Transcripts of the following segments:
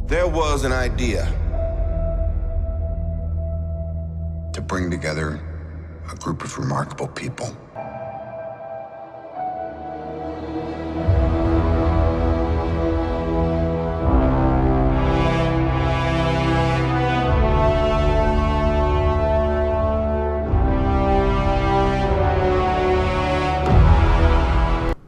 There was an idea to bring together a group of remarkable people.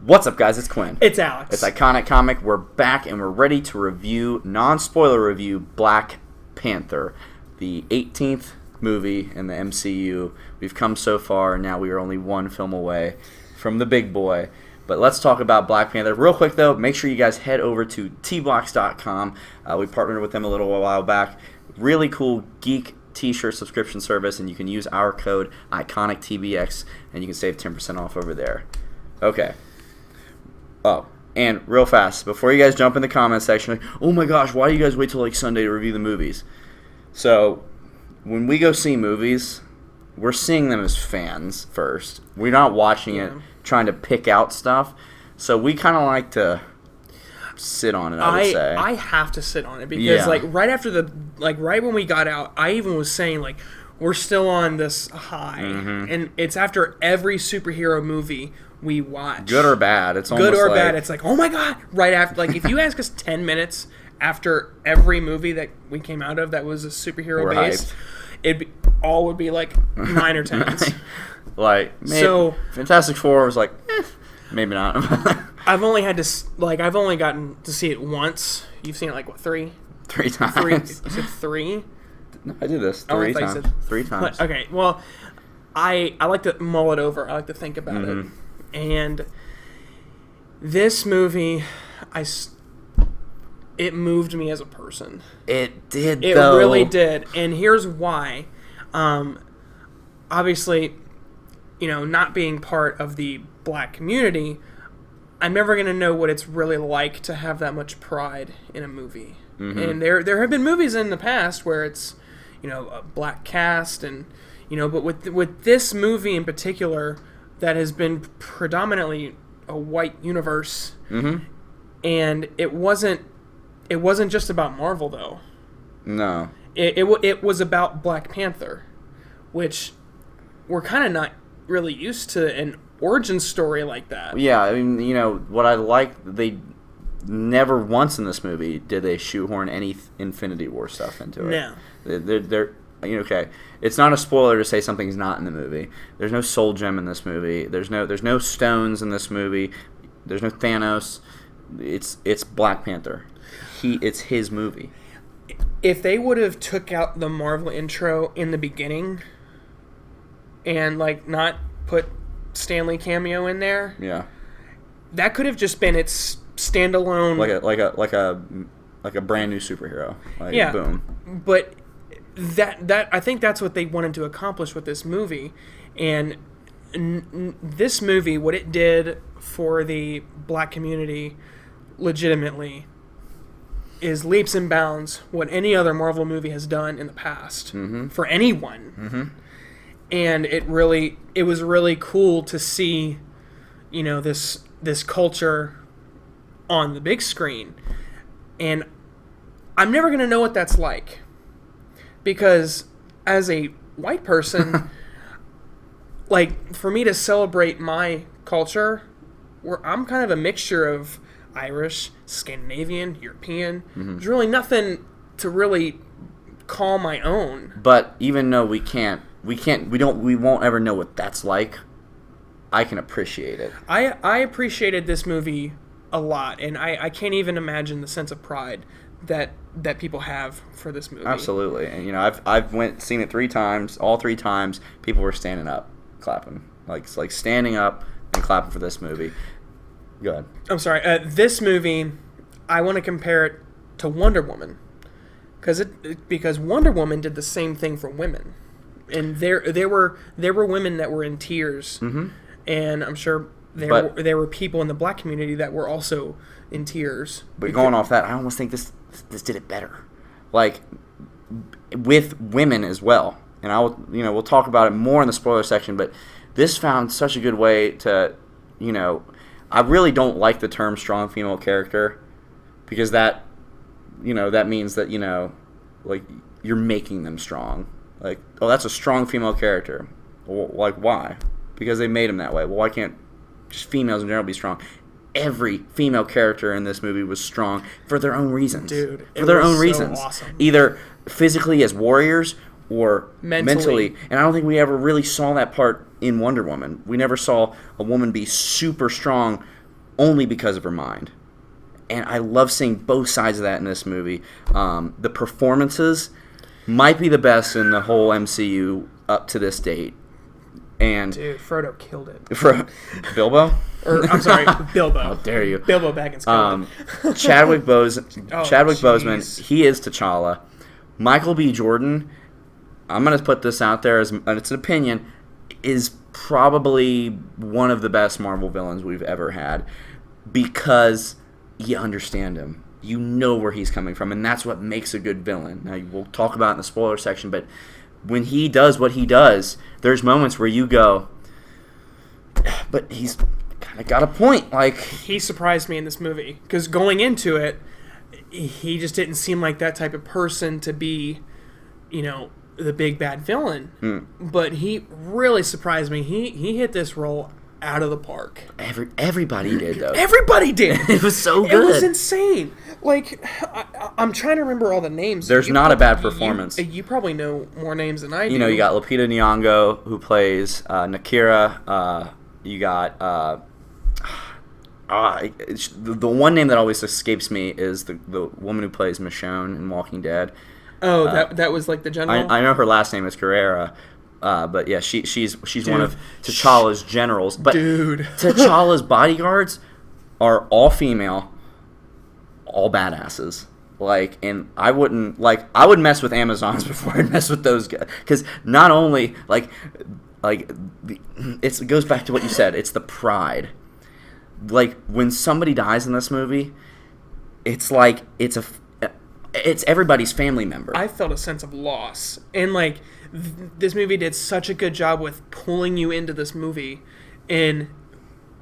What's up, guys? It's Quinn. It's Alex. It's Iconic Comic. We're back and we're ready to review, non-spoiler review, Black Panther, the 18th movie in the MCU. We've come so far, and now we are only one film away from the big boy. But let's talk about Black Panther. Real quick, though, make sure you guys head over to tblocks.com. We partnered with them a little while back. Really cool geek t-shirt subscription service, and you can use our code ICONICTBX, and you can save 10% off over there. Okay. Oh, and real fast, before you guys jump in the comment section, like, oh my gosh, why do you guys wait till like Sunday to review the movies? So, when we go see movies, we're seeing them as fans first. We're not watching it trying to pick out stuff. So we kind of like to sit on it, I would say. I have to sit on it because right when we got out, I even was saying like we're still on this high, and it's after every superhero movie we watch, good or bad. It's good or like, bad. It's like, oh my god! Right after, like, if you ask us 10 minutes after every movie that we came out of that was a superhero based, all would be like 9 or 10s. Like, maybe, so Fantastic Four was like, maybe not. I've only gotten to see it once. You've seen it like what, 3 times? You said 3? No, I did this 3 times. 3 times. Okay, well, I like to mull it over. I like to think about it. And this movie, it moved me as a person. It did, It though. really did. And here's why. Obviously, not being part of the black community, I'm never going to know what it's really like to have that much pride in a movie. And there have been movies in the past where it's, a black cast and, but with this movie in particular that has been predominantly a white universe, and it wasn't just about Marvel, though. No. It was about Black Panther, which we're kind of not really used to an origin story like that. Yeah, I mean, what I like, they never once in this movie did they shoehorn any Infinity War stuff into it. No. They're okay. It's not a spoiler to say something's not in the movie. There's no soul gem in this movie. There's no stones in this movie. There's no Thanos. It's Black Panther. It's his movie. If they would have took out the Marvel intro in the beginning and not put Stanley cameo in there, that could have just been its standalone, like a brand new superhero. Boom. But that I think that's what they wanted to accomplish with this movie, and this movie, what it did for the black community, legitimately, is leaps and bounds what any other Marvel movie has done in the past for anyone. And it was really cool to see, this culture on the big screen, and I'm never gonna know what that's like. Because as a white person, for me to celebrate my culture, where I'm kind of a mixture of Irish, Scandinavian, European, there's really nothing to really call my own. But even though we won't ever know what that's like, I can appreciate it. I appreciated this movie a lot, and I can't even imagine the sense of pride that people have for this movie. Absolutely. And I've seen it 3 times. All 3 times people were standing up clapping, like standing up and clapping for this movie. Go ahead. I'm sorry. This movie, I want to compare it to Wonder Woman, because Wonder Woman did the same thing for women, and there were women that were in tears, and I'm sure there were people in the black community that were also in tears. But going off that, I almost think this did it better, with women as well. And we'll talk about it more in the spoiler section. But this found such a good way to, I really don't like the term strong female character, because that that means that, like, you're making them strong. Like, oh, that's a strong female character. Well, like, why? Because they made them that way. Well, why can't just females in general be strong? Every female character in this movie was strong for their own reasons. Dude, for their own so reasons. awesome. Either physically as warriors or Mentally. And I don't think we ever really saw that part in Wonder Woman. We never saw a woman be super strong only because of her mind. And I love seeing both sides of that in this movie. The performances might be the best in the whole MCU up to this date. And Dude, Frodo killed it. Bilbo? I'm sorry, Bilbo. How dare you? Bilbo Baggins killed it. Chadwick Boseman, jeez. he is T'Challa. Michael B. Jordan, I'm going to put this out there, and it's an opinion, is probably one of the best Marvel villains we've ever had because you understand him. You know where he's coming from, and that's what makes a good villain. Now, we'll talk about it in the spoiler section, but when he does what he does, there's moments where you go, but he's kind of got a point. Like, he surprised me in this movie because going into it, he just didn't seem like that type of person to be, the big bad villain. But he really surprised me. He hit this role out of the park. Everybody did, though. Everybody did. It was so good. It was insane. Like, I'm trying to remember all the names. There's not a bad performance. You probably know more names than I do. You got Lupita Nyong'o, who plays Nakira. You got... the one name that always escapes me is the woman who plays Michonne in Walking Dead. Oh, that was like the general? I know her last name is Carrera. But yeah, she's one of T'Challa's generals. But T'Challa's bodyguards are all female, all badasses. Like, and I would mess with Amazons before I'd mess with those guys, because not only it goes back to what you said. It's the pride. Like, when somebody dies in this movie, it's like it's everybody's family member. I felt a sense of loss, and like. This movie did such a good job with pulling you into this movie and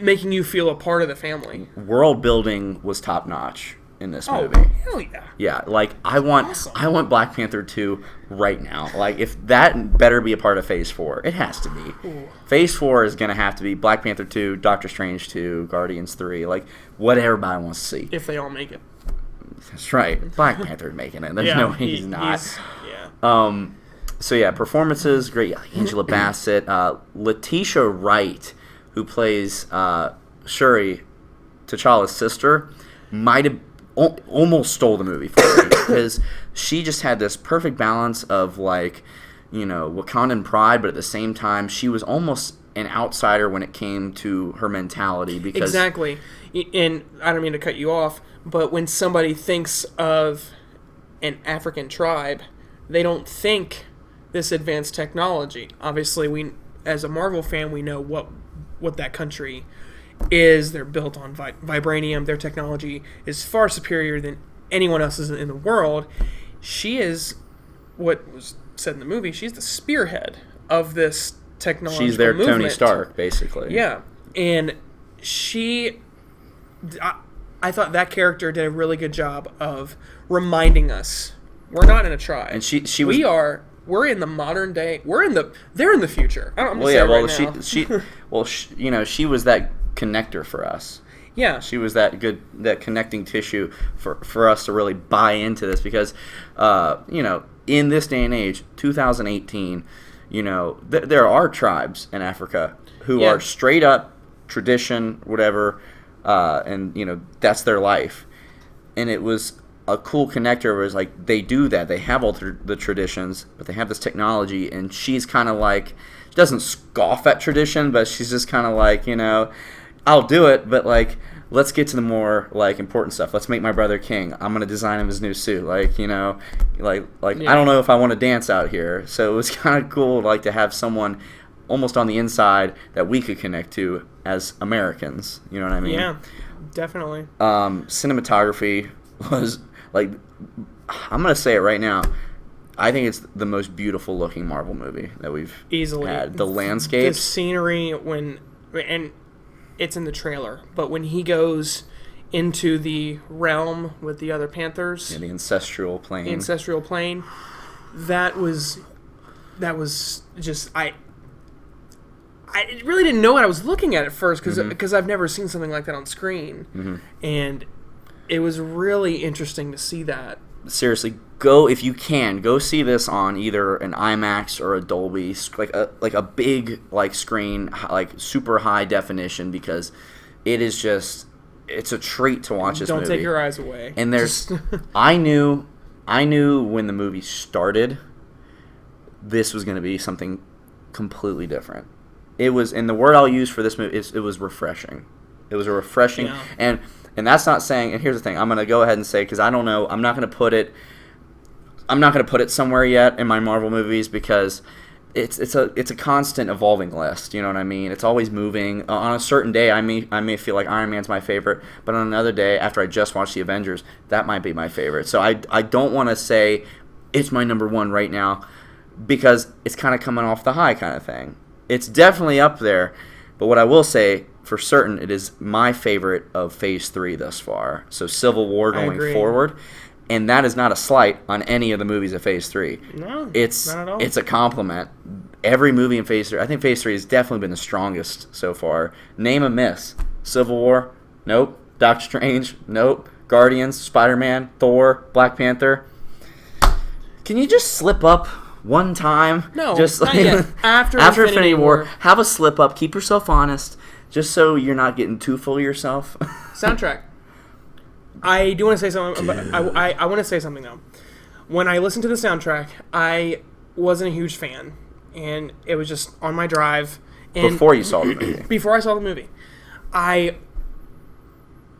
making you feel a part of the family. World building was top notch in this movie. Hell yeah! Yeah, like I want Black Panther 2 right now. Like, if that better be a part of Phase 4, it has to be. Ooh. Phase 4 is gonna have to be Black Panther 2, Doctor Strange 2, Guardians 3, like what everybody wants to see. If they all make it. That's right. Black Panther's making it. There's no way he's not. Yeah. So yeah, performances great. Angela Bassett, Letitia Wright, who plays Shuri, T'Challa's sister, might have almost stole the movie for me because she just had this perfect balance of Wakandan pride, but at the same time she was almost an outsider when it came to her mentality. Because exactly, and I don't mean to cut you off, but when somebody thinks of an African tribe, they don't think this advanced technology. Obviously, we, as a Marvel fan, we know what that country is. They're built on vibranium. Their technology is far superior than anyone else's in the world. She is, what was said in the movie, she's the spearhead of this technological she's their movement. Tony Stark, basically. Yeah, and I thought that character did a really good job of reminding us we're not in a tribe. And she was... We're in the modern day. They're in the future. I'm well, yeah. Well, she was that connector for us. Yeah. She was that connecting tissue for us to really buy into this because, in this day and age, 2018, there are tribes in Africa who are straight up tradition, whatever, and that's their life, and it was a cool connector where it's like they do that. They have all the traditions, but they have this technology, and she's kind of like, she doesn't scoff at tradition, but she's just kind of like, I'll do it, but like, let's get to the more like important stuff. Let's make my brother king. I'm gonna design him his new suit. I don't know if I want to dance out here. So it was kind of cool, like, to have someone almost on the inside that we could connect to as Americans. You know what I mean? Yeah, definitely. Cinematography was, like, I'm going to say it right now, I think it's the most beautiful looking Marvel movie that we've easily had. The landscapes. The scenery, and it's in the trailer, but when he goes into the realm with the other Panthers, Yeah, the ancestral plane. the ancestral plane. That was just I really didn't know what I was looking at first because I've never seen something like that on screen, and it was really interesting to see that. Seriously, go if you can. Go see this on either an IMAX or a Dolby, like a big like screen, like super high definition, because it is just it's a treat to watch this movie. Don't take your eyes away. And there's I knew when the movie started, this was going to be something completely different. It was, and the word I'll use for this movie is it was refreshing. It was a refreshing, and that's not saying. And here's the thing: I'm going to go ahead and say, because I don't know, I'm not going to put it somewhere yet in my Marvel movies, because it's a constant evolving list. You know what I mean? It's always moving. On a certain day, I may feel like Iron Man's my favorite, but on another day, after I just watched the Avengers, that might be my favorite. So I don't want to say it's my number one right now, because it's kind of coming off the high kind of thing. It's definitely up there, but what I will say for certain, it is my favorite of Phase 3 thus far. So Civil War going forward, and that is not a slight on any of the movies of Phase 3. No, it's not at all. It's a compliment. Every movie in Phase 3, I think Phase 3 has definitely been the strongest so far. Name a miss. Civil War? Nope. Doctor Strange? Nope. Guardians? Spider-Man? Thor? Black Panther? Can you just slip up one time? No, just not yet. After Infinity War, have a slip up. Keep yourself honest, just so you're not getting too full of yourself. Soundtrack. I do want to say something, but I want to say something though. When I listened to the soundtrack, I wasn't a huge fan, and it was just on my drive. And Before you saw the movie. Before I saw the movie, I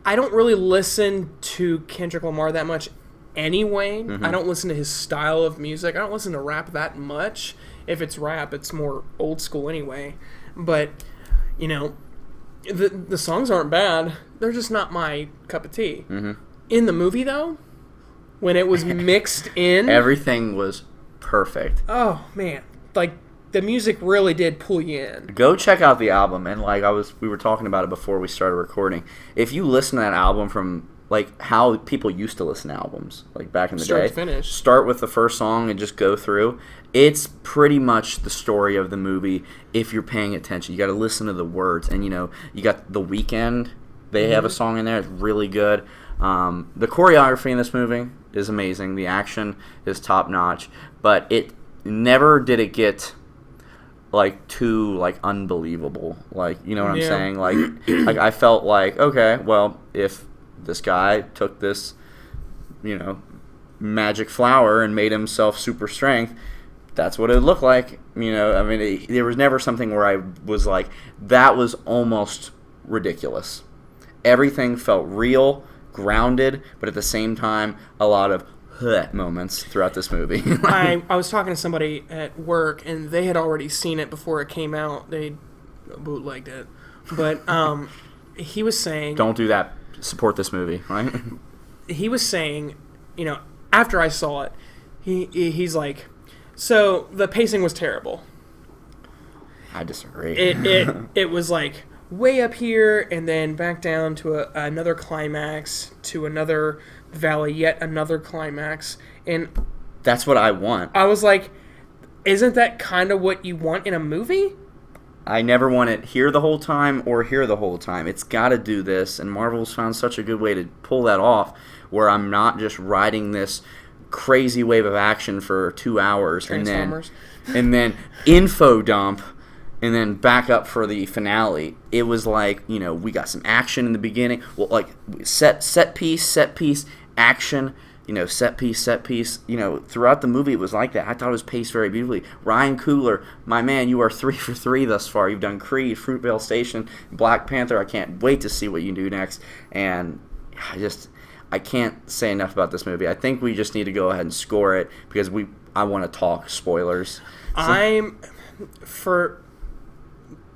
don't really listen to Kendrick Lamar that much anyway. I don't listen to his style of music. I don't listen to rap that much. If it's rap, it's more old school anyway. But, you know, the songs aren't bad. They're just not my cup of tea. In the movie, though, when it was mixed in, everything was perfect. Oh, man. Like, the music really did pull you in. Go check out the album, and like we were talking about it before we started recording. If you listen to that album from like how people used to listen to albums, like back in the Start day, to finish. Start with the first song and just go through. It's pretty much the story of the movie if you're paying attention. You got to listen to the words, and you know you got The Weeknd. They have a song in there. It's really good. The choreography in this movie is amazing. The action is top notch, but it never did it get like too like unbelievable. Like, you know what I'm saying? Like I felt like, okay, well, if this guy took this, you know, magic flower and made himself super strength, that's what it looked like. You know, I mean, there was never something where I was like, that was almost ridiculous. Everything felt real, grounded, but at the same time, a lot of moments throughout this movie. I was talking to somebody at work, and they had already seen it before it came out. They bootlegged it. But he was saying... Don't do that. Support this movie, right? He was saying, you know, after I saw it, he's like, so the pacing was terrible. I disagree. It was like way up here and then back down to another climax, to another valley, yet another climax. And that's what I want. I was like, isn't that kind of what you want in a movie? I never want it here the whole time or here the whole time. It's got to do this, and Marvel's found such a good way to pull that off, where I'm not just riding this crazy wave of action for 2 hours and then info dump and then back up for the finale. It was like, you know, we got some action in the beginning. Well, like set piece, action. You know, set piece. You know, throughout the movie it was like that. I thought it was paced very beautifully. Ryan Coogler, my man, you are 3 for 3 thus far. You've done Creed, Fruitvale Station, Black Panther. I can't wait to see what you do next. And I can't say enough about this movie. I think we just need to go ahead and score it because I want to talk spoilers.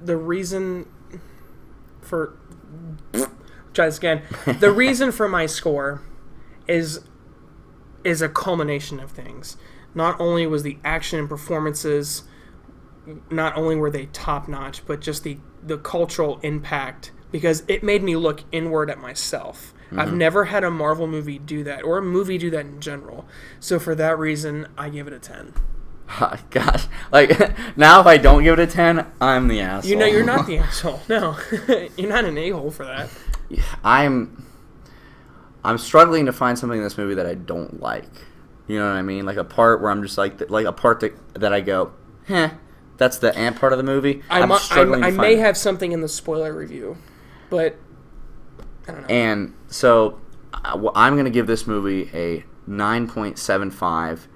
The reason for my score is a culmination of things. Not only was the action and performances, not only were they top notch, but just the cultural impact because it made me look inward at myself. I've never had a Marvel movie do that, or a movie do that in general. So for that reason, I give it a 10. Gosh, like now if I don't give it a 10, I'm the asshole. You know, you're not the asshole. No, you're not an a-hole for that. I'm struggling to find something in this movie that I don't like. You know what I mean? Like a part where I'm just like a part that I go, that's the ant part of the movie. I may have something in the spoiler review, but I don't know. And so I'm going to give this movie a 9.75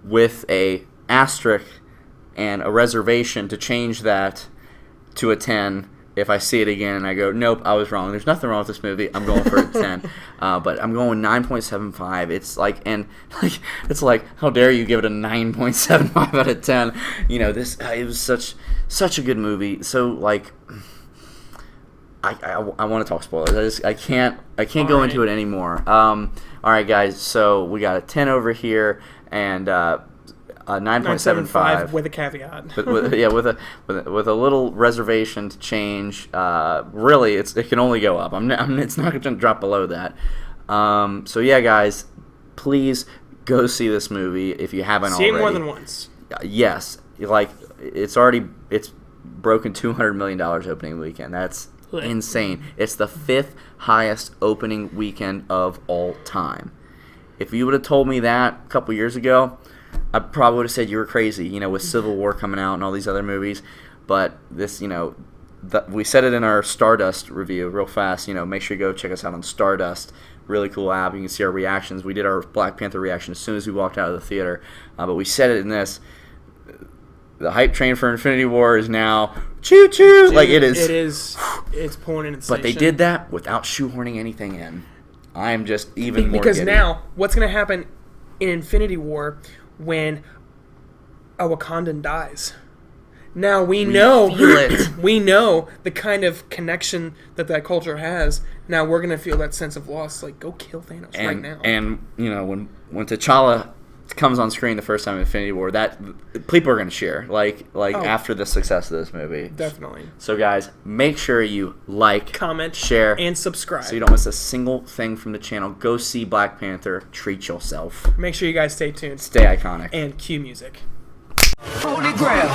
with a asterisk and a reservation to change that to a 10 if I see it again and I go, nope, I was wrong. There's nothing wrong with this movie. I'm going for a 10. But I'm going 9.75. It's like, how dare you give it a 9.75 out of 10? You know, it was such a good movie. So like, I want to talk spoilers. I can't go into it anymore. All right, guys. So we got a 10 over here and a 9.75 with a caveat. with a little reservation to change. Really, it can only go up. It's not going to drop below that. So yeah, guys, please go see this movie if you haven't already. See it more than once. Yes, like it's broken $200 million opening weekend. That's insane. It's the 5th highest opening weekend of all time. If you would have told me that a couple years ago, I probably would have said you were crazy, you know, with Civil War coming out and all these other movies. But this, you know, we said it in our Stardust review real fast. You know, make sure you go check us out on Stardust. Really cool app. You can see our reactions. We did our Black Panther reaction as soon as we walked out of the theater. But we said it in this. The hype train for Infinity War is now choo-choo. Dude, like it is. It is. It's pulling in its But they did that without shoehorning anything in. I am just even more because giddy. Now, what's going to happen in Infinity War when a Wakandan dies? Now we know feel it. We know the kind of connection that culture has. Now we're gonna feel that sense of loss. Like, go kill Thanos right now. And you know, when T'Challa comes on screen the first time in Infinity War, that people are gonna cheer. After the success of this movie. Definitely. So guys, make sure you like, comment, share, and subscribe so you don't miss a single thing from the channel. Go see Black Panther. Treat yourself. Make sure you guys stay tuned. Stay iconic. And cue music. Holy Grail.